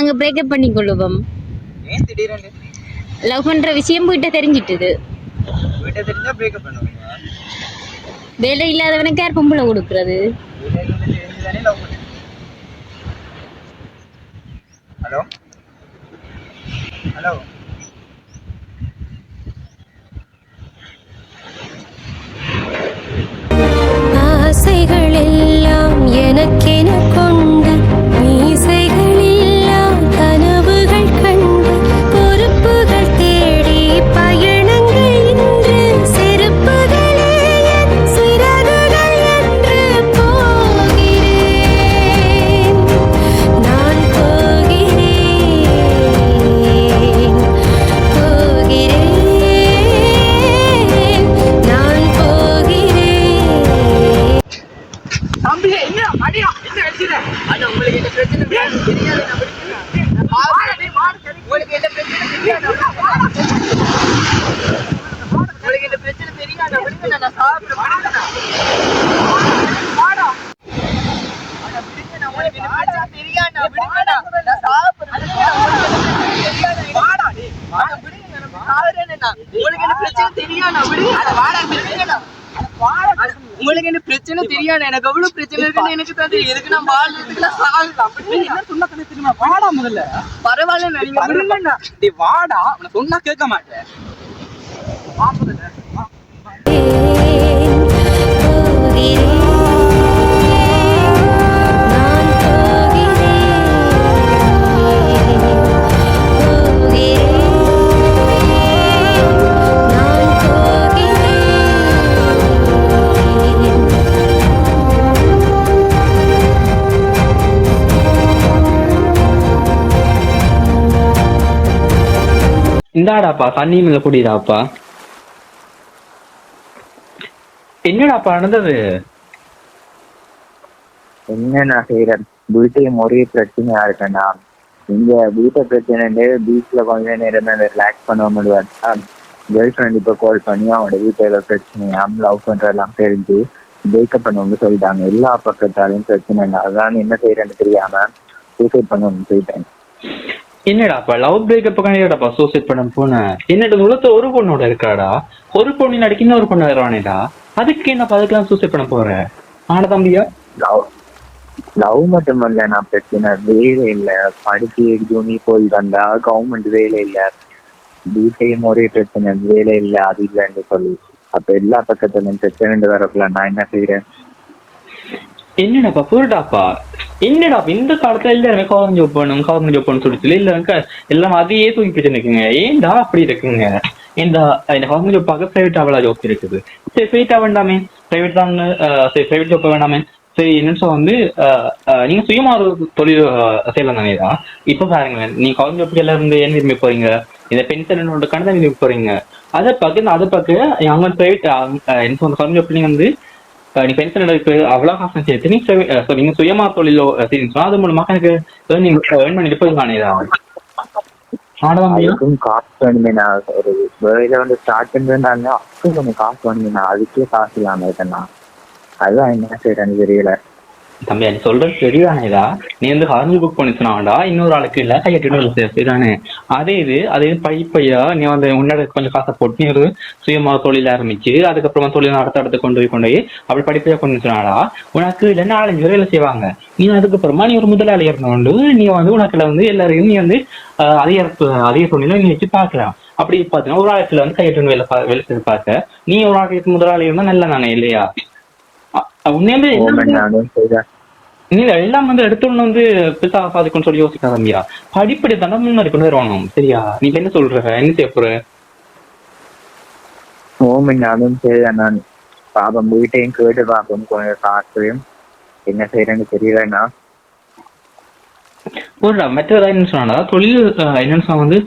நாங்க பிரேக்கப் பண்ணி கொள்ளுவோம். ஏன் திடீர்னு லவ் பண்ற விஷயம் போயிட்ட தெரிஞ்சிட்டுது. வீட்டை தெரிஞ்சா பிரேக்கப் பண்ணுவீங்க? வேலை இல்லாதவனுக்கு யார் பொம்பளை கொடுக்கறது? தெரிஞ்சுதானே லவ் பண்ணு. ஹலோ ஹலோ ஆசைகள் எல்லாம் எனக்கென கொண்டு மீசைகள் எல்லாம் கனவுகள் கண்டு பொறுப்புகள் தேடி பயணங்கள் இன்று செருப்புகளே என் சிறகுகள் என்று போகிறேன் நான் போகிறேன் நான் போகிறேன். தம்பி என்ன அடியா என்ன அடிச்சுற? அண்ணா உங்களுக்கு என்ன பிரச்சனை தெரியாது உங்களுக்கு என்ன பிரச்சனை தெரியாது உங்களுக்கு என்ன பிரச்சனை தெரியாது விடுங்க நான் சாப்பிட விடுங்கண்ணா வாடா அண்ணா விடுங்கண்ணா உங்களுக்கு என்ன பிரச்சனை தெரியாண்ணா விடுங்கண்ணா நான் சாப்பிட வாடா டேய் வாடா விடுங்க நான் சாப்பிடுறேன்னா உங்களுக்கு என்ன பிரச்சனை தெரியாண்ணா விடுங்க வாடா விடுங்கண்ணா உங்களுக்கு என்ன பிரச்சனை தெரியாது எனக்கு எவ்வளவு பிரச்சனை இருக்குன்னு எனக்கு தான் தெரியும் எதுக்கு நான் வாழ்றதுக்கு நான் சாகலாம் என்ன சொன்னா தெரியுமா வாடா முதல்ல பரவாயில்ல நீங்க விடுங்கண்ணா டேய் வாடா உன சொன்னா கேட்க மாட்டேன் இந்தாடாப்பா தண்ணி மேல குடிடாப்பா. என்னடாப்பா நடந்தது? என்ன நான் செய்யறேன் வீட்டையும் ஒரே பிரச்சனையா இருக்கேன்டா. இங்க வீட்டை பிரச்சனை பீச்ல கொஞ்ச நேரம் ரிலாக்ஸ் பண்ண முடியாது. கேர்ள் ஃப்ரெண்ட் இப்ப கால் பண்ணி அவனோட வீட்டுல பிரச்சனையா லவ் பண்றதெல்லாம் தெரிஞ்சு பிரேக்கப் பண்ணணும்னு சொல்லிட்டாங்க. எல்லா பக்கத்தாலையும் பிரச்சனை இல்லை. அதான் என்ன செய்யறேன்னு தெரியாம சூசைட் பண்ணணும்னு சொல்லிட்டேன். என்னடாப்பா லவ் பிரேக்கப் என்னடாப்பா சூசைட் பண்ண போன? என்னோட உலகத்த ஒரு பொண்ணோட இருக்காடா, ஒரு பொண்ணு நடிக்க இன்னொரு பொண்ணு வருவானேடா, அதுக்கு என்னப்பா அதுக்கெல்லாம் சூசைட் பண்ண போற? ஆனா தம்பியா லவ் மட்டும் இல்ல நான் பிரச்சனை வேலை இல்லை. படிச்சு ஜூனி போய் வந்தா கவர்மெண்ட் வேலை இல்லை. வீட்டையும் ஒரே பிரச்சனை வேலை இல்லை அது இல்லைன்னு சொல்லி அப்ப எல்லா பக்கத்துலயும் பிரச்சனை வரப்பல நான் என்ன செய்யறேன்? என்னடாப்பா புரிடாப்பா என்னடாப்பா இந்த காலத்துல எல்லாருமே கவர்மெண்ட் ஜாப் பண்ணணும் கவர்மெண்ட் ஜாப் பண்ணு சொல்லிட்டு இல்ல எல்லாம் அதையே தூக்கி போயிட்டு இருக்குங்க. ஏன்டா அப்படி இருக்குங்க? இந்த கவர்மெண்ட் ஜாப் பார்க்க பிரைவேட் அவ்வளோ ஜாப் இருக்குது. சரி பிரைவேட்டா வேண்டாமே, பிரைவேட் தான் சரி பிரைவேட் ஜாப் வேண்டாமே. சரி என்னன்னு வந்து நீங்க சுயமா ஒரு தொழில் செய்யலாம் தானேதா. இப்ப பாருங்களேன் நீங்க கவர்மெண்ட் ஜாப்புக்கு எல்லாம் இருந்து என்ன விரும்பி போறீங்க? இந்த பென்ஷன் கணக்கு தான் விரும்பி போறீங்க. அதை பார்க்க அதை பார்க்க அவங்க பிரைவேட் என்ன சொல்ற கவர்மெண்ட் ஜாப் நீங்க வந்து நீ பென்ஷன் எடுக்கு அவ்வளோ காசு சேர்த்து நீங்க சுயமா தொழிலோ செய்யுங்க. அது மூலமா எனக்கு ஏர்ன் பண்ணிட்டு போயிருக்கானேதா. காசு வேணுமே நான் ஒரு வேலையில வந்து ஸ்டார்ட் பண்றேன் அப்போ கொஞ்சம் காசு வேணுமே நான் அதுக்கே காசு இல்லாம இருக்கேன்னா அதுதான் என்ன செய்யறேன்னு தெரியல. தம்பி நீ சொல்றது சரிதானேதா. நீ வந்து ஹார்மி புக் பண்ணிச்சுனாடா இன்னொரு ஆளுக்கு இல்ல கையெட்டு சரிதானே. அதே பைப்பையா நீ வந்து உன்னோட கொஞ்சம் காசை போட்டு நீ ஒரு சுயமா தொழில் ஆரம்பிச்சு அதுக்கப்புறமா தொழில் அடுத்த கொண்டு போய் அப்படி படிப்பையா கொண்டுச்சுனாடா உனக்கு இல்ல 4-5 வேலை செய்வாங்க. நீ அதுக்கப்புறமா நீ ஒரு முதலாளி இறந்து நீ வந்து உனக்குல வந்து எல்லாரையும் நீ வந்து அதிக தொழில நீ வச்சு பாக்கலாம். அப்படி பாத்தீங்கன்னா ஒரு ஆளுக்குல வந்து கையெட்டு வேலை செய்து பார்க்க நீ ஒரு ஆளுக்கு முதலாளி இருந்தா நல்ல தானே இல்லையா? உண்மையுமே நீ எல்லாம் வந்து எடுத்தோன்னு வந்து பிசா சாதிக்கும்னு சொல்லி யோசிக்காதம்பியா. படிப்படி தானே முன்னாடி கொண்டு வரணும் சரியா? நீ என்ன சொல்ற என்ன செய்ய போற? அதுவும் சரிதான். நான் பாபம் வீட்டையும் கேட்டு பார்ப்போம் கொஞ்சம் காசையும் என்ன செய்யறேன்னு தெரியலன்னா ஒரு மற்றதா என்ன சொன்னா தொழில் என்னன்னு சொன்னா வந்து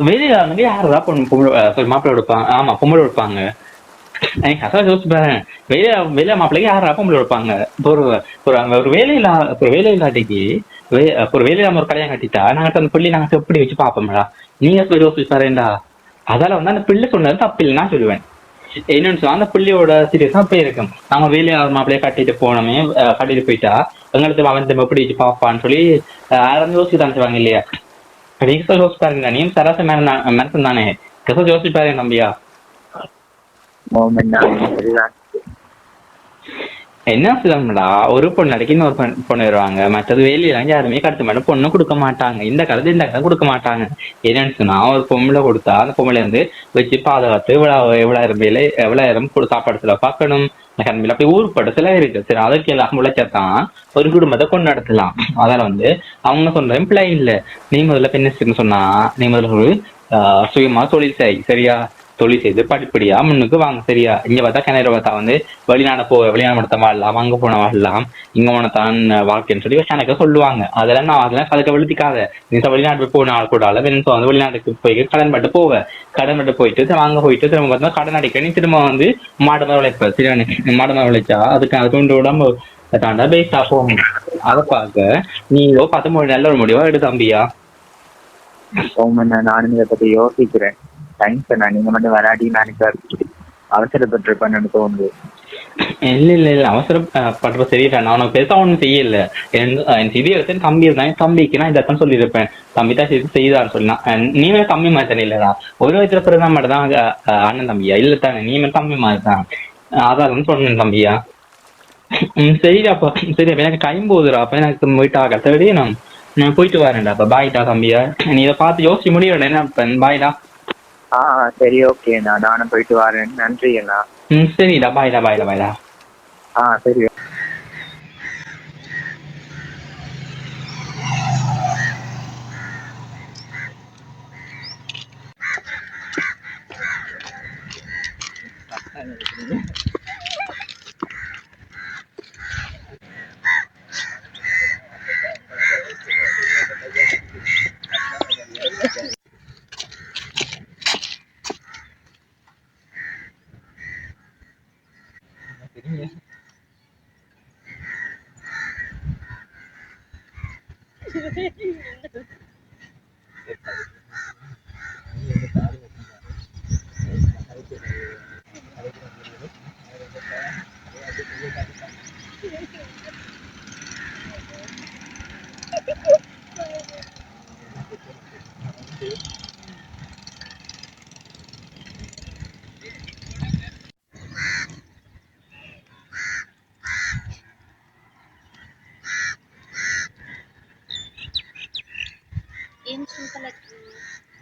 வேலையில வந்து யாரா மாப்பிள்ளை எடுப்பாங்க. ஆமா பொம்பளை எடுப்பாங்க. யோசிச்சு பாரு வேலை மாப்பிள்ளைக்கு யாரா பொம்பளை எடுப்பாங்க. ஒரு வேலையில்லாட்டிக்கு ஒரு வேலையில்லாம ஒரு கல்யாணம் கட்டிட்டா நாங்க அந்த பிள்ளை நாங்க எப்படி வச்சு பாப்போம்டா. நீங்க யோசிச்சு பாருண்டா. அதால வந்து அந்த பிள்ளை சொன்னது தப்பு இல்லை நான் சொல்லுவேன். என்னன்னு சொன்னா அந்த பிள்ளையோட சீரியஸ் தான் போய் இருக்கும். நம்ம வேலையை மாப்பிள்ளைய கட்டிட்டு போனோமே கட்டிட்டு போயிட்டா எங்களுக்கு அவன் எப்படி பாப்பான்னு சொல்லி யாரும் யோசிச்சு தான் செய்வாங்க இல்லையா? நீங்க யோசிச்சு பாருங்க, நீயும் சராசரி மனசன் தானே, யோசிச்சு பாருங்க தம்பியா. என்ன சொல்லணும்டா, ஒரு பொண்ணு அடைக்கு இன்னொரு பொண்ணு வருவாங்க, மற்றது வேலையெல்லாம் யாருமே கடத்த மாட்டோம், பொண்ணு கொடுக்க மாட்டாங்க. இந்த காலத்து கொடுக்க மாட்டாங்க. என்னன்னு சொன்னா ஒரு பொம்பளை கொடுத்தா அந்த பொம்பளை வந்து வச்சு பாதுகாத்து எவ்வளவு வேலை எவ்வளவு சாப்பாடு செலவு பார்க்கணும், கண்மையில அப்படி ஊருப்படத்துல இருக்கு. சரி, அதுக்கு எல்லாம் முளைச்சாதான் ஒரு குடும்பத்தை கொண்டு நடத்தலாம். அதால வந்து அவங்க சொல்ற பிள்ளை இல்ல, நீ முதல்ல பெண்ணு சொன்னா நீ முதல்ல ஒரு சுயமா தொழில் சரியா, தொழில் செய்து படிப்படியா முன்னுக்கு வாங்க சரியா. இங்க பார்த்தா கிணறு பார்த்தா வந்து வெளிநாடு மடத்த வாழலாம், அங்க போன வாழலாம், இங்க போனதான் வாழ்க்கைன்னு சொல்லி கணக்க சொல்லுவாங்க. அதெல்லாம் நான் அதெல்லாம் கதைக்க வெளுத்திக்காத. நீ வெளிநாட்டு போன ஆள் கூட வந்து வெளிநாட்டுக்கு போய் கடன் பட்டு போயிட்டு வாங்க போயிட்டு திரும்ப பார்த்தா கடன் அடிக்க நீ திரும்ப வந்து மாடு மரம் உழைப்ப சரியா. மாடு மரம் உழைச்சா அதுக்கு கொண்டு உடம்பு தாண்டா பேஸ்டா போகும். அதை பார்க்க நீ பார்த்து நல்ல ஒரு முடிவா எடு தம்பியா. நானும் இதை பத்தி யோசிக்கிறேன். நீங்க மட்டும் வராடி எனக்கு அவசரப்பட்டிருப்பேன்னு தோணுது. இல்ல அவசரப்படுற சரியா, நான் உனக்கு பெருசா ஒண்ணும் செய்யல. என் இது எடுத்து தம்பி இருந்தாங்க, தம்பிக்கு நான் இதான் சொல்லியிருப்பேன், தம்பி தான் செய்தான்னு சொல்லலாம். நீ மேல தம்பி மாதிரி தானே இல்லடா, ஒரு வயசுல பிறகு மட்டும் தான் அண்ணன் தம்பியா இல்ல தானே, நீ மேல தம்பி மாதிரி தான். அதான் சொன்னேன் தம்பியா. சரிடா அப்ப சரி, எனக்கு டைம் போகுதுடா, அப்ப எனக்கு போயிட்டா கத்தடி நான் போயிட்டு வரேன்டா. அப்ப பாய்டா தம்பியா, நீ இதை பார்த்து யோசிச்சு முடியல என்ன பாய்டா. சரி ஓகேண்ணா, நானும் போயிட்டு வரேன். நன்றி அண்ணா. சரிடா, பாய்டா. சரி.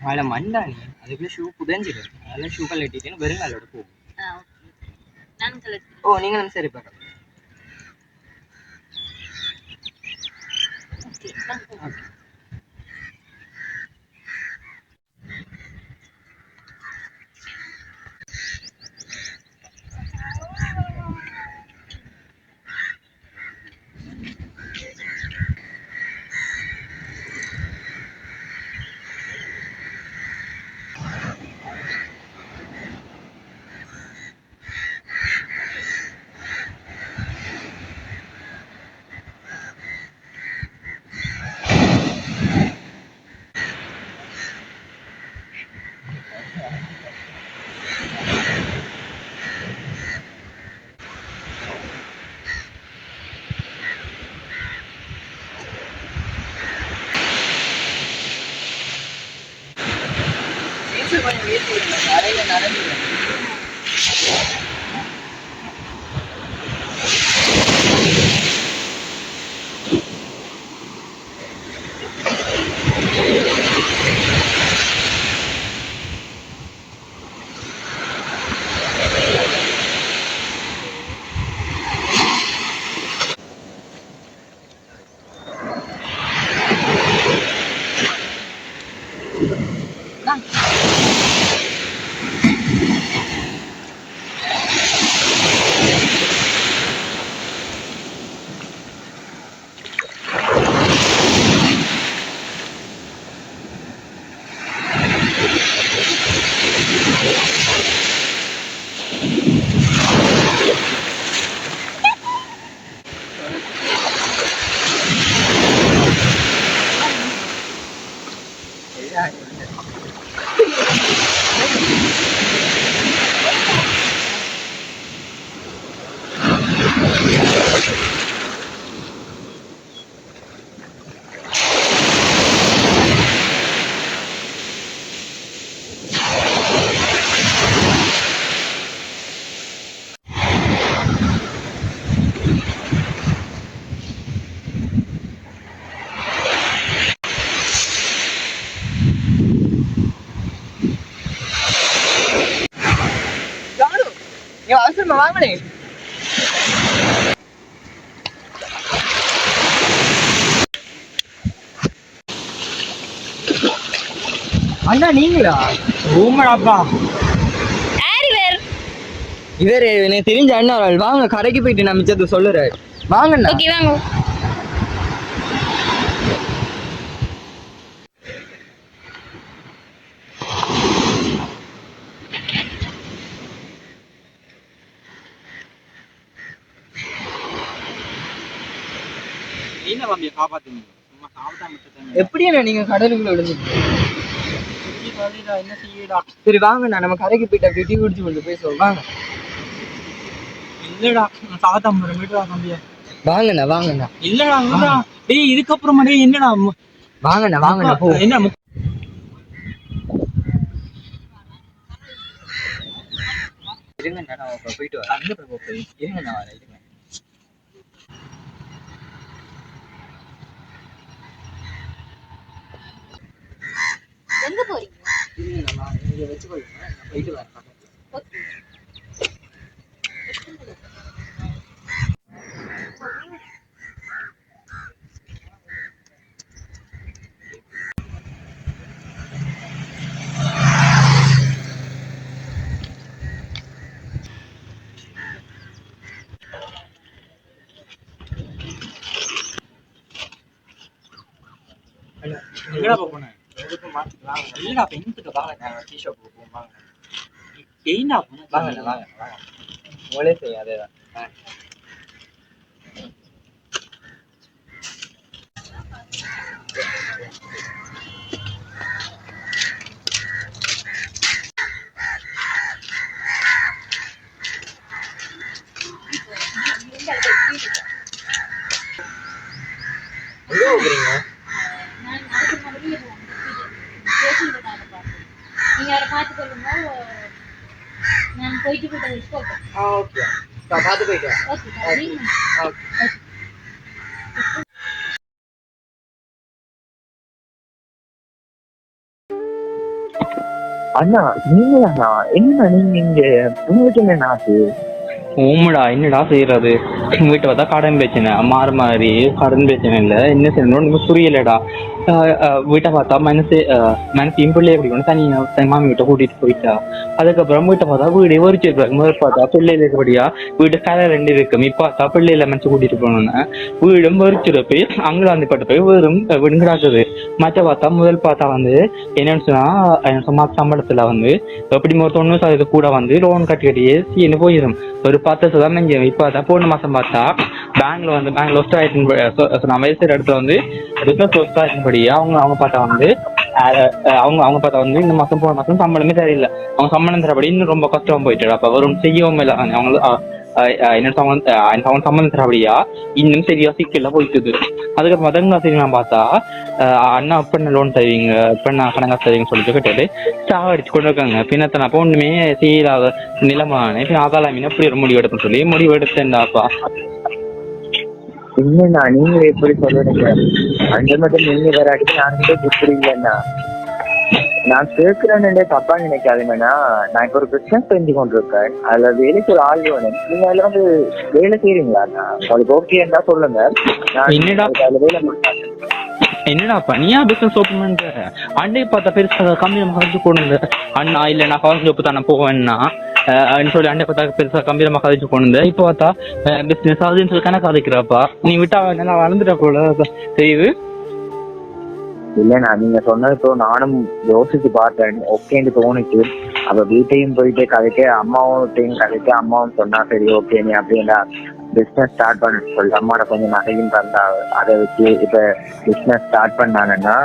அதில் மண்டானி அதுக்குள்ள ஷூ புதஞ்சிடும், அதெல்லாம் ஷூ கலட்டிட்டேன்னு வெறும் காலோட போகும். ஓ நீங்களும் சரி பார்க்கலாம். கொஞ்சம் வீட்டு அறையில நடந்துடும். வாங்க வாங்கனே. அண்ணா நீங்களா? ஊமடாப்பா இவரு எனக்கு தெரிஞ்ச அண்ணா ஒரு ஆள். வாங்க கடைக்கு போயிட்டு நான் மிச்சத்தை சொல்லுறேன். வாங்கண்ணா. ஓகே வாங்க. என்ன தம்பியை காப்பாத்துங்க. சும்மா சாப்பிட்டாம எப்படி அண்ணா நீங்க கடலுக்குள்ள விழுந்துட்டு? என்ன செய்யடா? சரி வாங்கண்ணா நம்ம கடைக்கு போயிட்டு அப்படி டீ குடிச்சு கொண்டு பேசுவோம். வாங்க. இல்லடா நான் சாப்பிட்டாம மீட்டரா தம்பியா. வாங்கண்ணா வாங்கண்ணா. இல்லடா இல்லடா. டேய் இதுக்கப்புறமா டேய் என்னடா வாங்கண்ணா வாங்கண்ணா போ. என்ன இருங்கண்ணா நான் போயிட்டு வரேன். அங்கே போய் இருங்கண்ணா வரேன். இருங்க. எங்க போறீங்க? இருங்கண்ணா நீங்க வச்சுக்கொள்ளுங்க. நான் போயிட்டு வரேன். எங்கடா போனேன்? இல்லடா பெண்ணுக்கு வாங்க நான் டீ ஷாப் போவோம் வாங்க. ஏய்னா வாங்கண்ணா வாங்க வாங்க. உங்களே செய்ய அதேதான். எங்க போகிறீங்க? நான் நாளைக்கு மறுபடியும் நீங்க அதை பார்த்து கொள்ளுங்க. நான் போயிட்டு போயிட்டு ஓகே பார்த்து போயிட்டு வரேன். ஓகே. ஓகே. அண்ணா நீங்களா? என்ன நீங்க இங்க உங்களுக்கு என்ன ஆச்சு? ஓமடா என்னடா செய்யறது? வீட்டை பார்த்தா கடன் பிரச்சனை மாறு மாதிரி கடன் பிரச்சனை இல்லை, என்ன செய்யணும்னு புரியலடா. வீட்டை பார்த்தா மனசையும் பிள்ளைய பிடிக்கணும். தனி மாமி வீட்டை கூட்டிட்டு போயிட்டா. அதுக்கப்புறம் வீட்டை பார்த்தா வீடு வரிச்சிருப்பாங்க. முதல் பார்த்தா பிள்ளையில இருக்கபடியா வீட்டு கலை 2 இருக்கு. இப்ப பார்த்தா பிள்ளையில மனசு கூட்டிட்டு போனோன்னு வீடும் வரிச்சிருப்ப அங்கலாந்து பட்டு போய் வெறும் வீடு கிடாக்குது. மற்ற பார்த்தா முதல் பார்த்தா என்னன்னு சொன்னா சம்பளத்துல எப்படி ஒரு 90% கூட லோன் கட்டியே சீனு போயிடும். ஒரு 10 நெஞ்சம். இப்ப பார்த்தா போன மாசம் பார்த்தா பேங்க்ல லொஸ்ட் ஆயிட்டு நான் வயசு இடத்துல பிசினஸ் லொஸ்ட் ஆயிட்டுபடியா அவங்க பார்த்தா அவங்க பார்த்தா இந்த மாசம் போன மாசம் சம்பளமே தெரியல. அவங்க சம்பளம் தரபடி இன்னும் ரொம்ப கஷ்டமா போயிட்டு அப்ப வரும் செய்யவும் இல்லை. அவங்க சம்பளம் தரபடியா இன்னும் சரியா சிக்கல போயிட்டுது. அதுக்கப்புறம் மதங்காசிரியெல்லாம் பார்த்தா அண்ணா அப்ப லோன் தருவீங்க இப்ப நான் கணக்காசு தருவீங்கன்னு சொல்லிட்டு கேட்டு சாவடிச்சு கொண்டு இருக்காங்க. பின்னத்தை நான் ஒண்ணுமே செய்யலாத நிலமான அதால மீன் எப்படி ஒரு முடிவு எடுப்பேன்னு சொல்லி முடிவு எடுத்தேன்டாப்பா. இல்லண்ணா நீங்க எப்படி சொல்லுறீங்க? அங்க மட்டும் நீங்க வராட்டி நான்கிட்ட புரியுங்கண்ணா. நான் கேட்கிறேன்னு தப்பா நினைக்காதீங்கண்ணா. நான் இப்ப ஒரு பிசினஸ் செஞ்சு கொண்டிருக்கேன். அதுல வேலைக்கு ஒரு ஆள் வேணும். நீங்க அதுல வேலை செய்யறீங்களாண்ணா? உங்களுக்கு ஓகே இருந்தா சொல்லுங்க. அதுல வேலை என்னடா பண்ணியா பிசினஸ் ஓப்பன் பண்ற? அண்டை பார்த்தா பெருசா கம்பி நம்ம கழிச்சு போடுங்க அண்ணா. இல்ல நான் கவர்ச்சி ஜோப்பு தானே போவேன்னா சொல்லி அண்டை பார்த்தா பெருசா கம்பி நம்ம கழிச்சு போனது. இப்ப பார்த்தா பிசினஸ் ஆகுதுன்னு சொல்லி கணக்கு கதைக்கிறப்பா. நீ விட்டா நல்லா வளர்ந்துட்ட போல தெரியுது. இல்லண்ணா நீங்க சொன்னது இப்போ நானும் யோசிச்சு பார்த்தேன். ஓகேன்னு தோணுச்சு. அப்ப வீட்டையும் போயிட்டு கதைக்க அம்மாவும் கதைக்க அம்மாவும் சொன்னா சரி ஓகே நீ அப்படின்னா பிசினஸ் ஸ்டார்ட் பண்ண சொல்லி அம்மாவோட கொஞ்சம் நகையும் தந்தா. அதை வச்சு இப்ப பிசினஸ் ஸ்டார்ட் பண்ணாங்கன்னா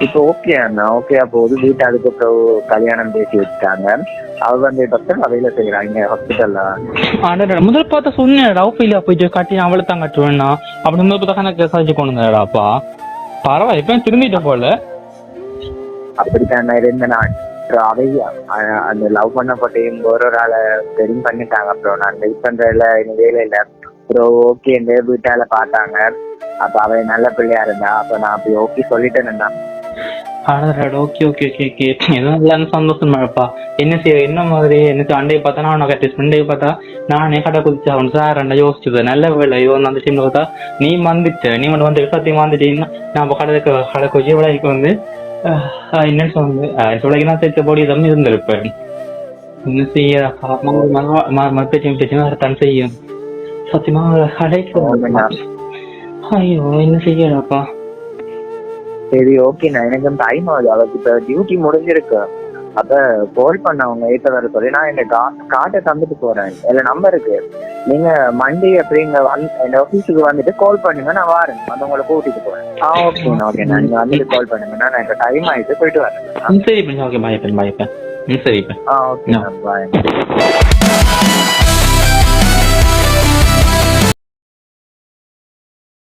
இப்போ ஓகே அண்ணா ஓகேயா போகுது. வீட்டை அதுக்கப்புறம் கல்யாணம் பேசி வச்சுட்டாங்க. அவ டாக்டர் வேலை செய்யறாங்க ஹாஸ்பிட்டல்ல. முதல் பார்த்தா சொன்னேன் போயிட்டு கட்டி அவளை தான் கட்டுவேன்னா அப்படி முதல் பார்த்தா கணக்கு சாதிச்சு கொண்டுடாப்பா. பரவாயில்ல இப்ப திரும்பிட்ட போல. அப்படித்தான் இருந்தேன். அவை அந்த லவ் பண்ணப்பட்டையும் ஒரு ஆளை தெரியும் பண்ணிட்டாங்க. அப்புறம் நான் வெயிட் பண்றதுல எனக்கு வேலை இல்லை. அப்புறம் ஓகே வீட்டால பார்த்தாங்க. அப்ப அவ நல்ல பிள்ளையா இருந்தா. அப்ப நான் அப்படி ஓகே சொல்லிட்டேன்னா ஓகே ஓகே ஓகே ஓகே எதுவும் எல்லாரும் சந்தோஷமாப்பா. என்ன செய்ய என்ன மாதிரி என்ன அண்டையை பார்த்தா நான் உனக்கு ஃப்ரெண்டையை பார்த்தா நானே கடை குதிச்சு அவன் சார் அண்டை யோசிச்சுது நல்ல வேலை இது வந்து அந்த டைம்ல பார்த்தா நீ வந்துட்ட நீ மட்டும் வந்து சத்தியம் வந்துட்டீங்கன்னா நான் கடை குச்சி விலைக்கு வந்து என்னன்னு சொன்னது விலைக்குலாம் சேர்த்த போடி தான் இருந்திருப்பேன். என்ன செய்யப்பா பிரச்சனை வரத்தான் செய்யும் சத்தியமா கடைக்கு. ஐயோ என்ன செய்யறாப்பா. சரி ஓகேண்ணா, எனக்கு டைம் ஆகுது, அவருக்கு இப்ப டியூட்டி முடிஞ்சிருக்கு. அப்ப கால் பண்ண அவங்க ஏத்த வர சொல்லி நான் எங்க கார்டை தந்துட்டு போறேன். இதுல நம்பர் இருக்கு, நீங்க மண்டே அப்படி இங்க என் ஆபீஸுக்கு வந்துட்டு கால் பண்ணுங்க, நான் வரேன் வந்து உங்களை கூட்டிட்டு போறேன். ஓகேண்ணா ஓகேண்ணா, நீங்க வந்துட்டு கால் பண்ணுங்கண்ணா, நான் எனக்கு டைம் ஆயிட்டு போயிட்டு வரேன். சரி ஓகே பாய் பாய். சரி ஓகேண்ணா பாய்.